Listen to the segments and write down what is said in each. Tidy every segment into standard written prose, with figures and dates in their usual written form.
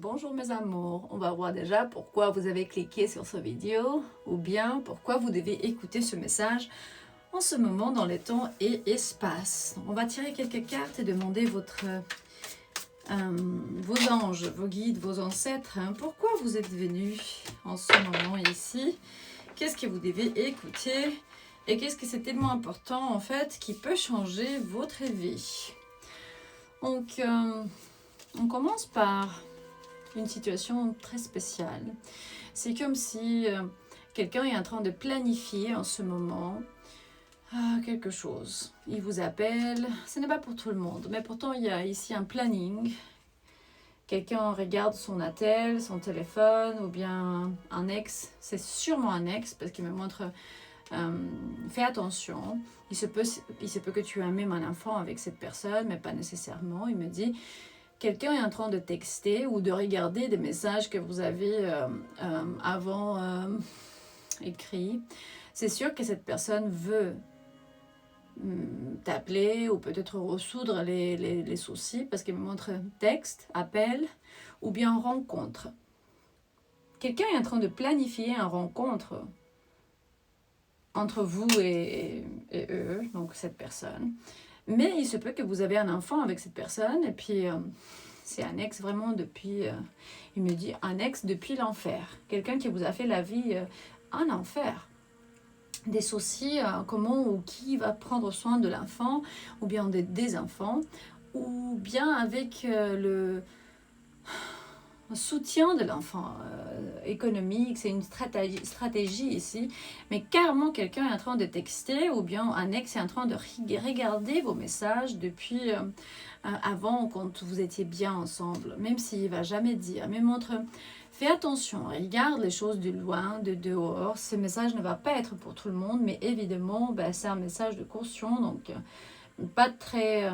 Bonjour mes amours, on va voir déjà pourquoi vous avez cliqué sur cette vidéo ou bien pourquoi vous devez écouter ce message en ce moment dans les temps et espace. On va tirer quelques cartes et demander vos anges, vos guides, vos ancêtres, pourquoi vous êtes venus en ce moment ici, qu'est-ce que vous devez écouter et qu'est-ce que c'est tellement important en fait qui peut changer votre vie. Donc on commence par une situation très spéciale. C'est comme si quelqu'un est en train de planifier en ce moment quelque chose. Il vous appelle, ce n'est pas pour tout le monde, mais pourtant il y a ici un planning. Quelqu'un regarde son attel, son téléphone, ou bien un ex, c'est sûrement un ex, parce qu'il me montre, fais attention, il se peut que tu aies même un enfant avec cette personne, mais pas nécessairement, il me dit, quelqu'un est en train de texter ou de regarder des messages que vous avez avant écrits. C'est sûr que cette personne veut t'appeler ou peut-être ressoudre les soucis parce qu'il me montre texte, appel ou bien rencontre. Quelqu'un est en train de planifier une rencontre entre vous et eux, donc cette personne. Mais il se peut que vous avez un enfant avec cette personne et puis c'est un ex vraiment depuis, il me dit un ex depuis l'enfer. Quelqu'un qui vous a fait la vie en enfer. Des soucis, comment ou qui va prendre soin de l'enfant ou bien des enfants ou bien avec le soutien de l'enfant économique, c'est une stratégie ici, mais carrément quelqu'un est en train de texter ou bien un ex est en train de regarder vos messages depuis avant quand vous étiez bien ensemble, même s'il ne va jamais dire, mais montre, fais attention, regarde les choses de loin, de dehors, ce message ne va pas être pour tout le monde, mais évidemment c'est un message de caution, donc pas très...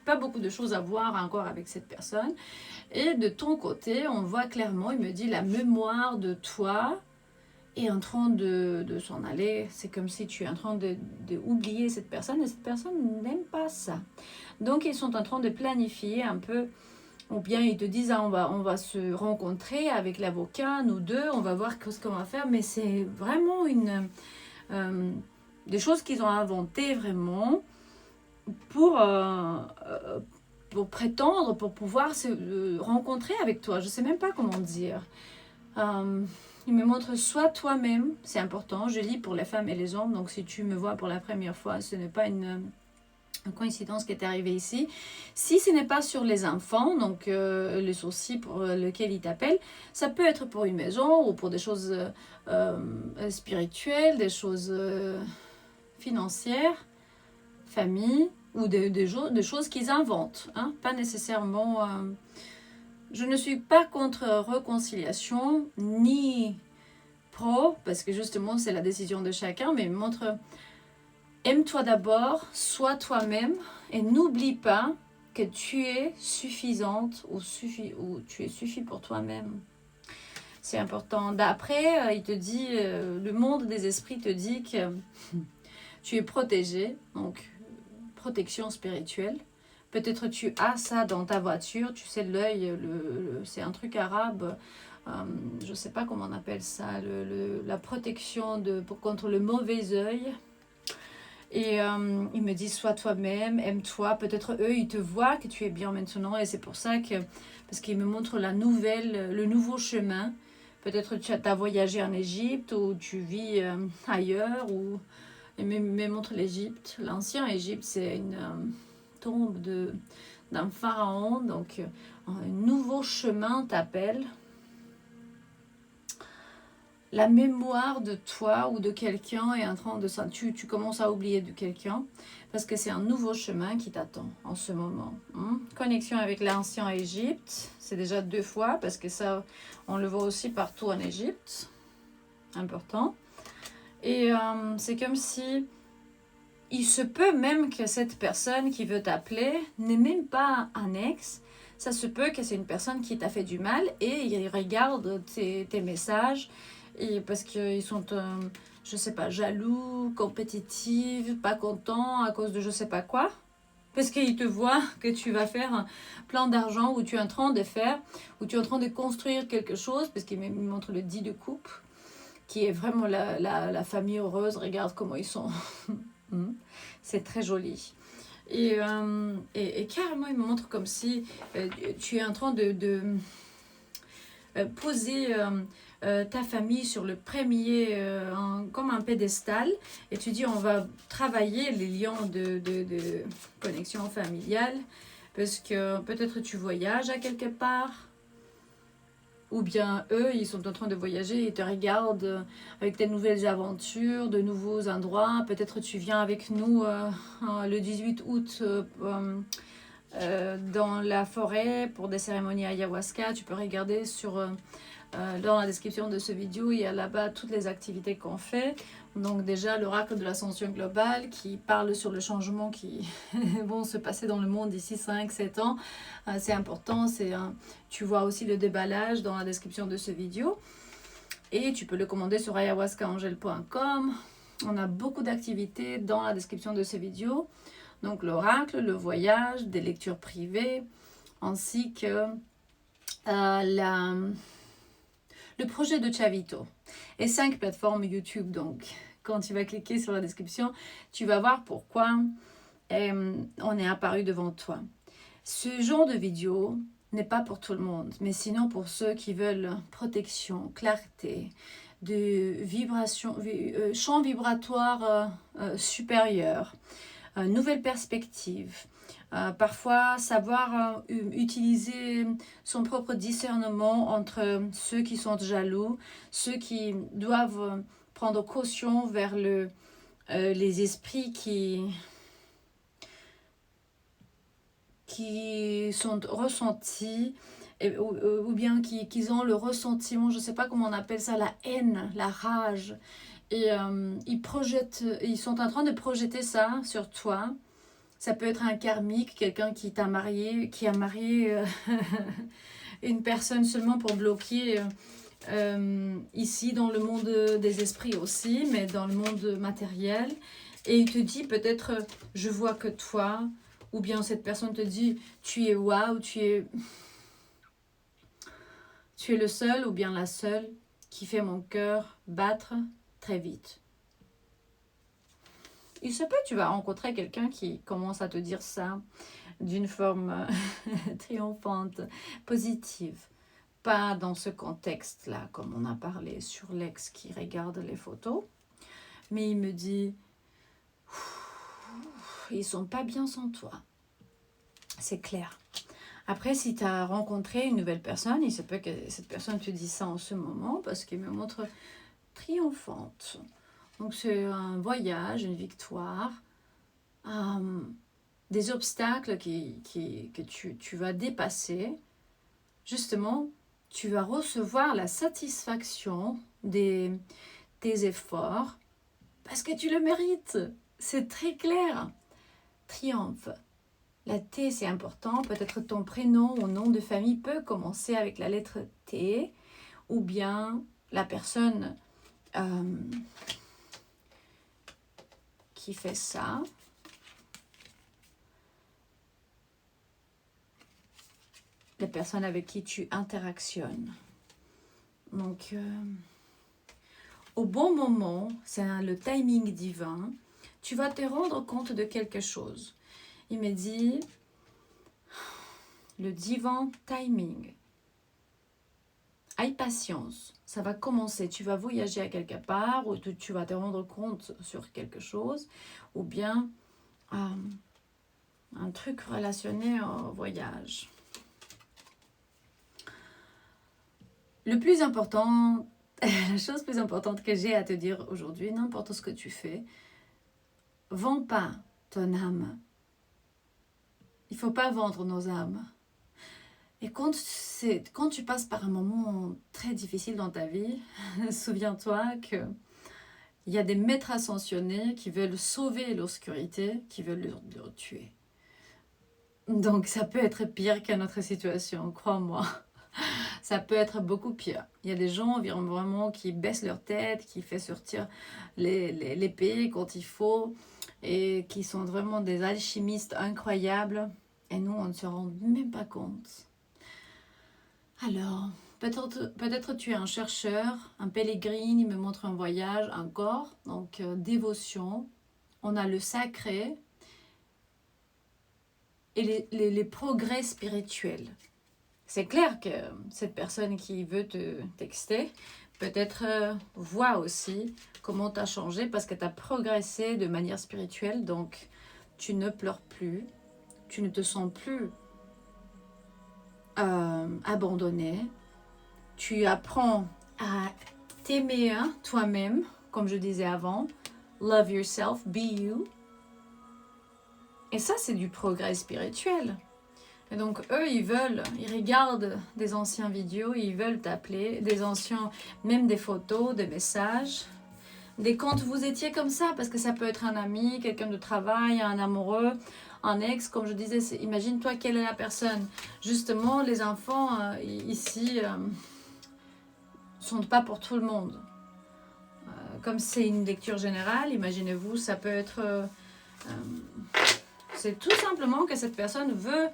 pas beaucoup de choses à voir encore avec cette personne. Et de ton côté, on voit clairement, il me dit, la mémoire de toi est en train de s'en aller. C'est comme si tu es en train d'oublier cette personne et cette personne n'aime pas ça. Donc, ils sont en train de planifier un peu, ou bien ils te disent, on va se rencontrer avec l'avocat, nous deux, on va voir ce qu'on va faire, mais c'est vraiment des choses qu'ils ont inventées vraiment pour prétendre, pour pouvoir se rencontrer avec toi. Je ne sais même pas comment dire. Il me montre sois toi-même, c'est important. Je lis pour les femmes et les hommes, donc si tu me vois pour la première fois, ce n'est pas une coïncidence qui est arrivée ici. Si ce n'est pas sur les enfants, donc le souci pour lequel il t'appelle, ça peut être pour une maison ou pour des choses spirituelles, des choses financières, famille, ou des choses qu'ils inventent, pas nécessairement... je ne suis pas contre réconciliation, ni pro, parce que justement c'est la décision de chacun, mais montre, aime-toi d'abord, sois toi-même, et n'oublie pas que tu es suffisante ou tu es suffi pour toi-même. C'est important. D'après, il te dit, le monde des esprits te dit que tu es protégé, donc protection spirituelle. Peut-être tu as ça dans ta voiture, tu sais l'œil, c'est un truc arabe, je ne sais pas comment on appelle ça, la protection contre le mauvais œil. Et il me dit sois toi-même, aime-toi, peut-être eux ils te voient que tu es bien maintenant et c'est pour ça que, parce qu'il me montre le nouveau chemin, peut-être tu as voyagé en Égypte ou tu vis ailleurs ou... Il me montre l'Égypte. L'ancien Égypte, c'est une tombe d'un pharaon. Donc, un nouveau chemin t'appelle. La mémoire de toi ou de quelqu'un est en train de... Tu commences à oublier de quelqu'un parce que c'est un nouveau chemin qui t'attend en ce moment. Connexion avec l'ancien Égypte. C'est déjà 2 fois parce que ça, on le voit aussi partout en Égypte. Important. Et c'est comme si il se peut même que cette personne qui veut t'appeler n'est même pas un ex. Ça se peut que c'est une personne qui t'a fait du mal et il regarde tes messages et parce qu'ils sont, je sais pas, jaloux, compétitifs, pas contents à cause de je sais pas quoi. Parce qu'il te voit que tu vas faire plein d'argent, ou tu es en train de faire, ou tu es en train de construire quelque chose, parce qu'il me montre le 10 de coupe, qui est vraiment la famille heureuse. Regarde comment ils sont. C'est très joli. Et carrément, il me montre comme si tu es en train de poser ta famille sur le premier, comme un pédestal, et tu dis on va travailler les liens de connexion familiale, parce que peut-être tu voyages à quelque part, ou bien eux, ils sont en train de voyager et te regardent avec tes nouvelles aventures, de nouveaux endroits. Peut-être tu viens avec nous le 18 août dans la forêt pour des cérémonies ayahuasca. Tu peux regarder dans la description de ce vidéo, il y a là-bas toutes les activités qu'on fait. Donc déjà, l'oracle de l'ascension globale qui parle sur le changement qui vont se passer dans le monde d'ici 5-7 ans. C'est important. Tu vois aussi le déballage dans la description de ce vidéo. Et tu peux le commander sur ayahuascaangel.com. On a beaucoup d'activités dans la description de ce vidéo. Donc l'oracle, le voyage, des lectures privées, ainsi que le projet de Chavito et 5 plateformes YouTube. Donc, quand tu vas cliquer sur la description, tu vas voir pourquoi on est apparu devant toi. Ce genre de vidéo n'est pas pour tout le monde, mais sinon pour ceux qui veulent protection, clarté, de vibration, champ vibratoire supérieur, nouvelle perspective. Parfois, savoir utiliser son propre discernement entre ceux qui sont jaloux, ceux qui doivent prendre caution vers les esprits qui sont ressentis, ou bien qui ont le ressentiment, je ne sais pas comment on appelle ça, la haine, la rage. Et ils sont en train de projeter ça sur toi. Ça peut être un karmique, quelqu'un qui a marié une personne seulement pour bloquer ici dans le monde des esprits aussi, mais dans le monde matériel. Et il te dit peut-être je vois que toi, ou bien cette personne te dit tu es waouh, tu es le seul ou bien la seule qui fait mon cœur battre très vite. Il se peut que tu vas rencontrer quelqu'un qui commence à te dire ça d'une forme triomphante, positive. Pas dans ce contexte-là, comme on a parlé sur l'ex qui regarde les photos. Mais il me dit, ils sont pas bien sans toi. C'est clair. Après, si tu as rencontré une nouvelle personne, il se peut que cette personne te dise ça en ce moment, parce qu'il me montre triomphante. Donc c'est un voyage, une victoire, des obstacles que tu vas dépasser. Justement, tu vas recevoir la satisfaction de tes efforts parce que tu le mérites. C'est très clair. Triomphe. La T, c'est important. Peut-être ton prénom ou nom de famille peut commencer avec la lettre T, ou bien la personne qui fait ça. Les personnes avec qui tu interactionnes. Donc, au bon moment, c'est le timing divin, tu vas te rendre compte de quelque chose. Il me dit, le divin timing. Aie patience, ça va commencer. Tu vas voyager à quelque part, ou tu vas te rendre compte sur quelque chose, ou bien un truc relationné au voyage. Le plus important, la chose plus importante que j'ai à te dire aujourd'hui, n'importe ce que tu fais, vends pas ton âme. Il ne faut pas vendre nos âmes. Et quand tu passes par un moment très difficile dans ta vie, souviens-toi qu'il y a des maîtres ascensionnés qui veulent sauver l'obscurité, qui veulent le tuer. Donc ça peut être pire qu'à notre situation, crois-moi. Ça peut être beaucoup pire. Il y a des gens vraiment qui baissent leur tête, qui font sortir l'épée quand il faut, et qui sont vraiment des alchimistes incroyables. Et nous, on ne se rend même pas compte. Alors, peut-être tu es un chercheur, un pèlerin, il me montre un voyage, un corps, donc dévotion. On a le sacré et les progrès spirituels. C'est clair que cette personne qui veut te texter, peut-être voit aussi comment tu as changé parce que tu as progressé de manière spirituelle. Donc, tu ne pleures plus, tu ne te sens plus abandonné. Tu apprends à t'aimer toi-même, comme je disais avant. Love yourself, be you. Et ça, c'est du progrès spirituel. Et donc, eux, ils regardent des anciens vidéos, ils veulent t'appeler, des anciens, même des photos, des messages, des quand vous étiez comme ça, parce que ça peut être un ami, quelqu'un de travail, un amoureux, un ex, comme je disais, imagine-toi quelle est la personne. Justement, les enfants, ici, sont pas pour tout le monde. Comme c'est une lecture générale, imaginez-vous, ça peut être... c'est tout simplement que cette personne veut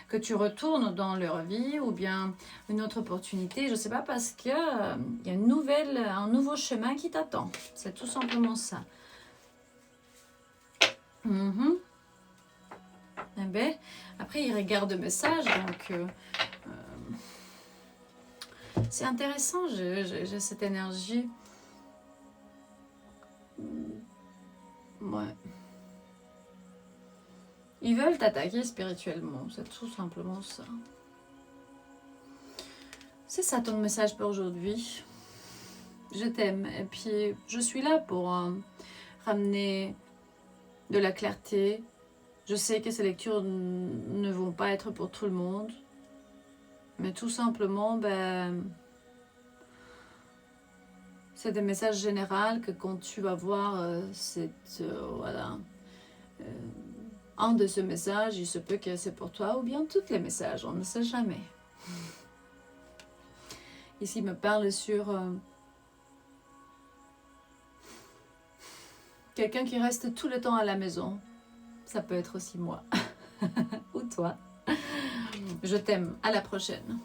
que tu retournes dans leur vie ou bien une autre opportunité, je ne sais pas, parce qu'il y a un nouveau chemin qui t'attend. C'est tout simplement ça. Eh ben, après, il regarde le message, donc c'est intéressant, j'ai cette énergie. Ouais. Ils veulent t'attaquer spirituellement, c'est tout simplement ça. C'est ça ton message pour aujourd'hui. Je t'aime et puis je suis là pour ramener de la clarté. Je sais que ces lectures ne vont pas être pour tout le monde, mais tout simplement, c'est des messages généraux que quand tu vas voir un de ces messages, il se peut que c'est pour toi ou bien tous les messages, on ne sait jamais. Ici, il me parle sur quelqu'un qui reste tout le temps à la maison. Ça peut être aussi moi ou toi. Je t'aime. À la prochaine.